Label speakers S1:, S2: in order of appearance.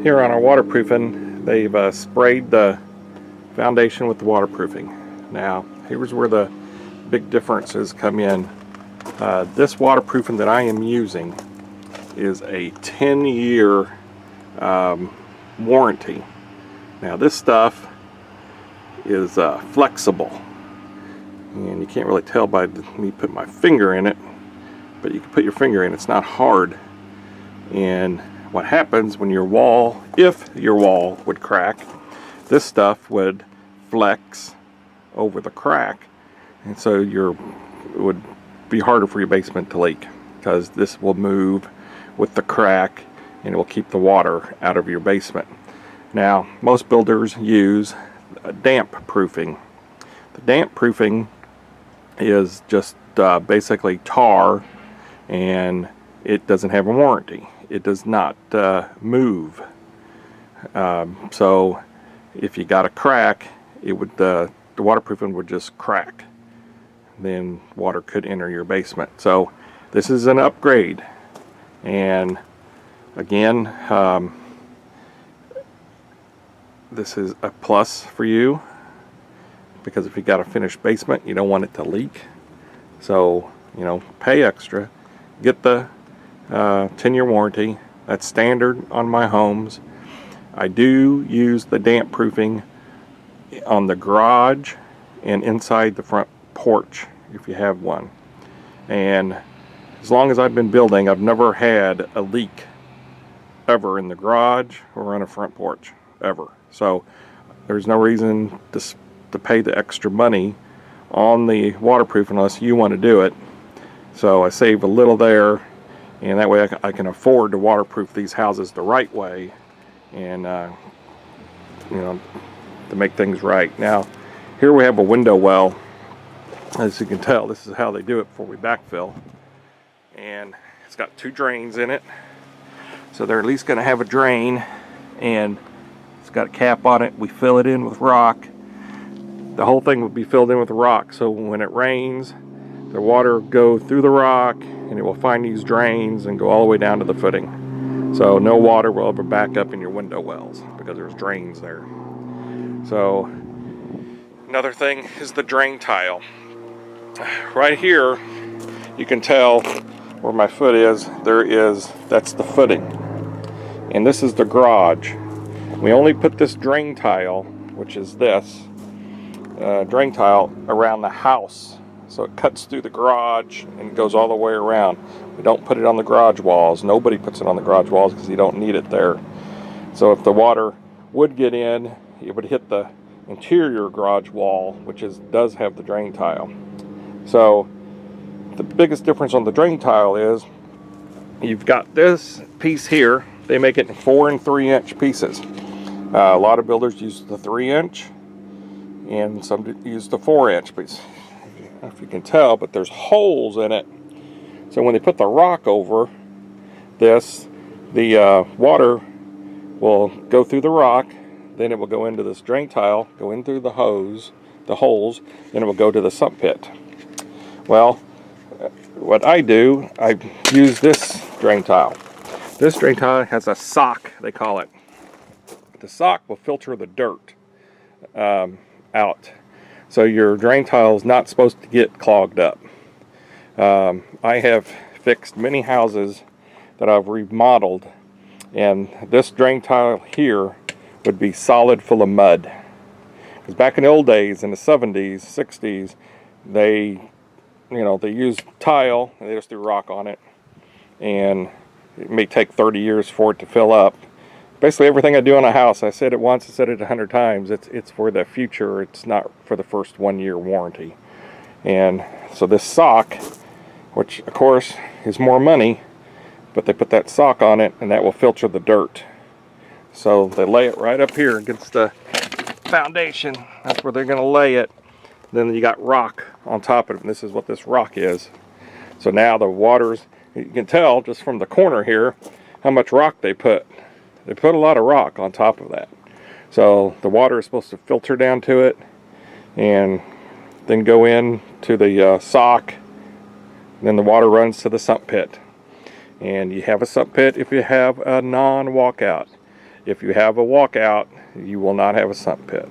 S1: Here on our waterproofing, they've sprayed the foundation with the waterproofing. Now, here's where the big differences come in. This waterproofing that I am using is a 10-year warranty. Now, this stuff is flexible, and you can't really tell by me putting my finger in it, but you can put your finger in. It's not hard. And what happens when your wall, if your wall would crack, this stuff would flex over the crack, and so it would be harder for your basement to leak, because this will move with the crack and it will keep the water out of your basement. Now, most builders use damp proofing. The damp proofing is just basically tar, and it doesn't have a warranty. It does not move. So if you got a crack, it would the waterproofing would just crack. Then water could enter your basement. So this is an upgrade, and again, this is a plus for you, because if you got a finished basement, you don't want it to leak. So, you know, pay extra, get the 10-year warranty. That's standard on my homes. I do use the damp proofing on the garage and inside the front porch if you have one. And as long as I've been building, I've never had a leak ever in the garage or on a front porch, ever. So there's no reason to pay the extra money on the waterproof unless you want to do it. So I save a little there, and that way I can afford to waterproof these houses the right way, and you know, to make things right. Now, here we have a window well. As you can tell, this is how they do it before we backfill, and it's got 2 drains in it, so they're at least going to have a drain, and it's got a cap on it. We fill it in with rock. The whole thing will be filled in with rock, so when it rains, the water will go through the rock and it will find these drains and go all the way down to the footing. So no water will ever back up in your window wells because there's drains there. So another thing is the drain tile. Right here, you can tell where my foot is. That's the footing. And this is the garage. We only put this drain tile, which is this drain tile, around the house. So it cuts through the garage and goes all the way around. We don't put it on the garage walls. Nobody puts it on the garage walls because you don't need it there. So if the water would get in, it would hit the interior garage wall, which does have the drain tile. So the biggest difference on the drain tile is you've got this piece here. They make it in 4 and 3 inch pieces. A lot of builders use the 3 inch, and some use the 4 inch piece. I don't know if you can tell, but there's holes in it. So when they put the rock over this, the water will go through the rock, then it will go into this drain tile, go in through the holes, then it will go to the sump pit. Well, what I do, I use this drain tile. This drain tile has a sock, they call it. The sock will filter the dirt out. So your drain tile is not supposed to get clogged up. I have fixed many houses that I've remodeled, and this drain tile here would be solid full of mud. Because back in the old days, in the 70s, 60s, they used tile and they just threw rock on it, and it may take 30 years for it to fill up. Basically everything I do on a house, I said it once, I said it 100 times, it's for the future, it's not for the first 1-year warranty. And so this sock, which of course is more money, but they put that sock on it and that will filter the dirt. So they lay it right up here against the foundation. That's where they're going to lay it. Then you got rock on top of it, and this is what this rock is. So now the water's, you can tell just from the corner here how much rock they put. They put a lot of rock on top of that. So the water is supposed to filter down to it and then go in to the sock. Then the water runs to the sump pit. And you have a sump pit if you have a non-walkout. If you have a walkout, you will not have a sump pit.